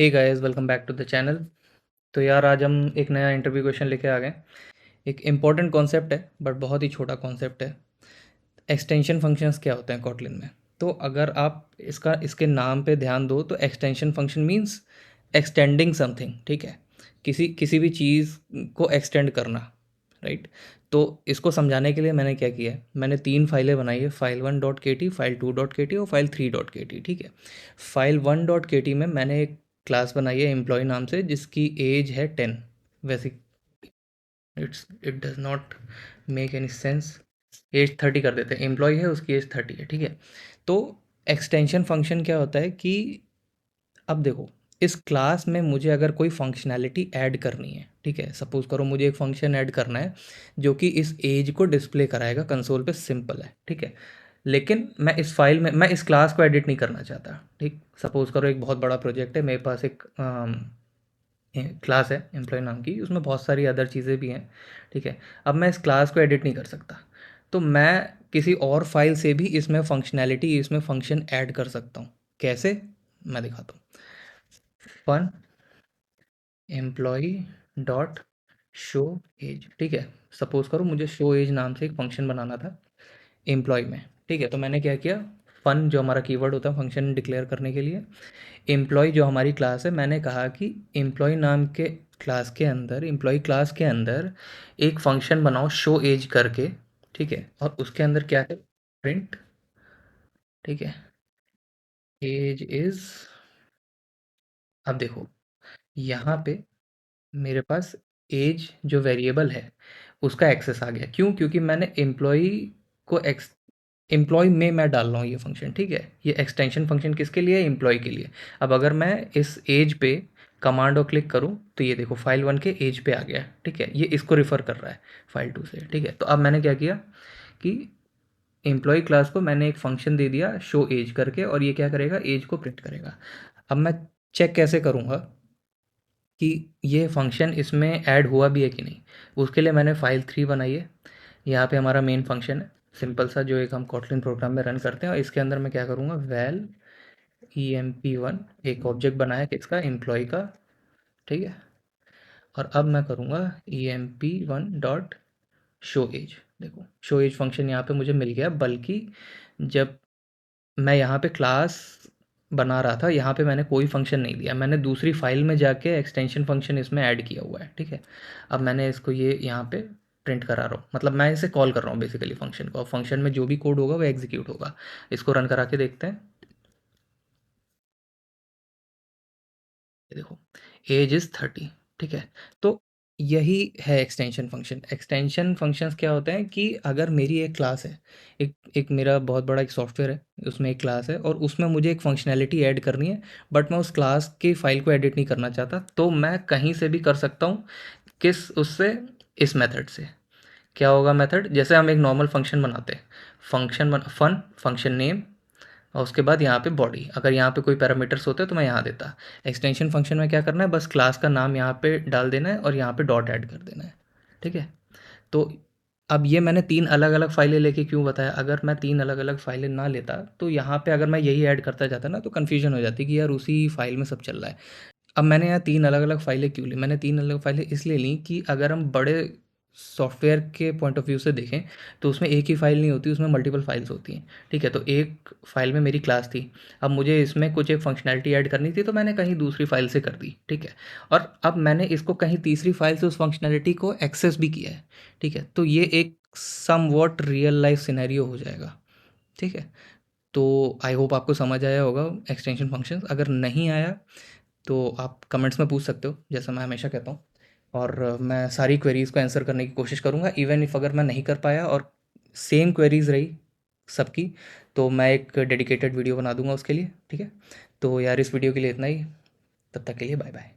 Hey guys, welcome back to the channel. तो यार आज हम एक नया इंटरव्यू क्वेश्चन लेके आ गए। एक इम्पॉर्टेंट कॉन्सेप्ट है बट बहुत ही छोटा कॉन्सेप्ट है। एक्सटेंशन फंक्शंस क्या होते हैं कॉटलिन में। तो अगर आप इसके नाम पे ध्यान दो तो extension function means extending something, ठीक है। किसी किसी भी चीज़ को एक्सटेंड करना, राइट। तो इसको समझाने के लिए मैंने क्या किया है, मैंने 3 फाइलें बनाई है, file1.kt, file2.kt और file3.kt, ठीक है। file1.kt में मैंने एक क्लास बनाई है एम्प्लॉय नाम से, जिसकी एज है 10। वैसे it does not make any sense. Age 30 कर देते हैं, एम्प्लॉय है उसकी एज 30 है, ठीक है। तो एक्सटेंशन फंक्शन क्या होता है कि अब देखो, इस क्लास में मुझे अगर कोई फंक्शनैलिटी ऐड करनी है, ठीक है, सपोज करो मुझे एक फंक्शन ऐड करना है जो कि इस एज को डिस्प्ले कराएगा कंसोल पे, सिंपल है, ठीक है। लेकिन मैं इस क्लास को एडिट नहीं करना चाहता, ठीक। सपोज करो एक बहुत बड़ा प्रोजेक्ट है, मेरे पास एक क्लास है एम्प्लॉय नाम की, उसमें बहुत सारी अदर चीज़ें भी हैं, ठीक है। अब मैं इस क्लास को एडिट नहीं कर सकता, तो मैं किसी और फाइल से भी इसमें फंक्शनैलिटी, इसमें फंक्शन ऐड कर सकता हूँ। कैसे, मैं दिखाता हूँ। Fun employ dot show age, ठीक है। सपोज करो मुझे शो एज नाम से एक फंक्शन बनाना था एम्प्लॉय में, ठीक है। तो मैंने क्या किया, फन जो हमारा कीवर्ड होता है फंक्शन डिक्लेयर करने के लिए, एम्प्लॉय जो हमारी क्लास है, मैंने कहा कि एम्प्लॉय नाम के क्लास के अंदर, एम्प्लॉय क्लास के अंदर एक फंक्शन बनाओ शो एज करके, ठीक है। और उसके अंदर क्या है, प्रिंट, ठीक है, एज इज। अब देखो यहाँ पे मेरे पास एज जो वेरिएबल है उसका एक्सेस आ गया, क्यों, क्योंकि मैंने एम्प्लॉय को एम्प्लॉय में मैं डाल रहा हूँ ये फंक्शन, ठीक है। ये एक्सटेंशन फंक्शन किसके लिए, एम्प्लॉय के लिए। अब अगर मैं इस एज पे कमांड और क्लिक करूँ तो ये देखो फाइल 1 के एज पे आ गया, ठीक है। ये इसको रिफ़र कर रहा है फाइल 2 से, ठीक है। तो अब मैंने क्या किया कि एम्प्लॉय क्लास को मैंने एक फंक्शन दे दिया शो एज करके, और ये क्या करेगा, एज को प्रिंट करेगा। अब मैं चेक कैसे करूँगा कि ये फंक्शन इसमें ऐड हुआ भी है कि नहीं। उसके लिए मैंने file3 बनाई है। यहाँ पे हमारा मेन फंक्शन है, सिंपल सा, जो एक हम कॉटलिन प्रोग्राम में रन करते हैं। और इसके अंदर मैं क्या करूँगा, वैल emp1 एक ऑब्जेक्ट बनाया किसका, एम्प्लॉय का, ठीक है। और अब मैं करूँगा emp1 डॉट शो एज। देखो शो एज फंक्शन यहाँ पे मुझे मिल गया, बल्कि जब मैं यहाँ पे क्लास बना रहा था, यहाँ पे मैंने कोई फंक्शन नहीं दिया, मैंने दूसरी फाइल में जाके एक्सटेंशन फंक्शन इसमें ऐड किया हुआ है, ठीक है। अब मैंने इसको ये यहाँ पे प्रिंट करा रहा हूँ, मतलब मैं इसे कॉल कर रहा हूँ बेसिकली फंक्शन को, और फंक्शन में जो भी कोड होगा वो एग्जीक्यूट होगा। इसको रन करा के देखते हैं। ये देखो एज इज़ 30, ठीक है। तो यही है एक्सटेंशन फंक्शन। एक्सटेंशन फंक्शंस क्या होते हैं कि अगर मेरी एक क्लास है, एक एक मेरा बहुत बड़ा एक सॉफ्टवेयर है, उसमें एक क्लास है और उसमें मुझे एक फंक्शनैलिटी ऐड करनी है, बट मैं उस क्लास की फाइल को एडिट नहीं करना चाहता, तो मैं कहीं से भी कर सकता हूँ। किस उससे, इस मेथड से। क्या होगा मेथड, जैसे हम एक नॉर्मल फंक्शन बनाते हैं, फन फंक्शन नेम, और उसके बाद यहाँ पे बॉडी, अगर यहाँ पे कोई पैरामीटर्स होते हैं तो मैं यहाँ देता। एक्सटेंशन फंक्शन में क्या करना है, बस क्लास का नाम यहाँ पे डाल देना है और यहाँ पे डॉट ऐड कर देना है, ठीक है। तो अब ये मैंने 3 अलग अलग फाइलें लेके क्यों बताया, अगर मैं 3 अलग अलग फाइलें ना लेता तो यहाँ पे अगर मैं यही ऐड करता जाता ना तो कन्फ्यूजन हो जाती कि यार उसी फाइल में सब चल रहा है। अब मैंने यहाँ 3 अलग अलग फाइलें क्यों ली, मैंने 3 अलग फाइलें इसलिए ली कि अगर हम बड़े सॉफ्टवेयर के पॉइंट ऑफ व्यू से देखें तो उसमें एक ही फ़ाइल नहीं होती, उसमें मल्टीपल फाइल्स होती हैं, ठीक है। तो एक फ़ाइल में मेरी क्लास थी, अब मुझे इसमें कुछ एक फंक्शनैलिटी ऐड करनी थी तो मैंने कहीं दूसरी फ़ाइल से कर दी, ठीक है। और अब मैंने इसको कहीं तीसरी फ़ाइल से उस फंक्शनैलिटी को एक्सेस भी किया है, ठीक है। तो ये एक समवॉट रियल लाइफ सिनेरियो हो जाएगा, ठीक है। तो आई होप आपको समझ आया होगा एक्सटेंशन फंक्शंस। अगर नहीं आया तो आप कमेंट्स में पूछ सकते हो, जैसा मैं हमेशा कहता हूँ। और मैं सारी क्वेरीज़ को आंसर करने की कोशिश करूँगा, इवन इफ़ अगर मैं नहीं कर पाया और सेम क्वेरीज़ रही सबकी, तो मैं एक डेडिकेटेड वीडियो बना दूँगा उसके लिए, ठीक है। तो यार इस वीडियो के लिए इतना ही, तब तक के लिए बाय बाय।